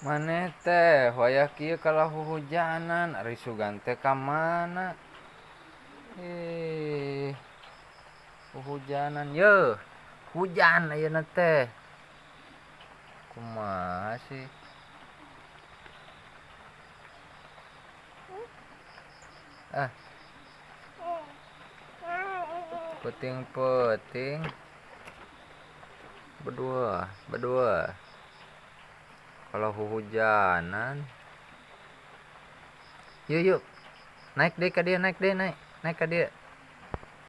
Maneh teh hoyak kieu kalau hujanan ari sugan teh ka mana? Eh, hujanan yeuh. Hujan ayeuna teh. Kumaha sih? Ah, puting-puting. Berdua, berdua. Kalau hujanan, yuk yuk. Naik deh ka dia, naik deh, naik. Naik ka dia.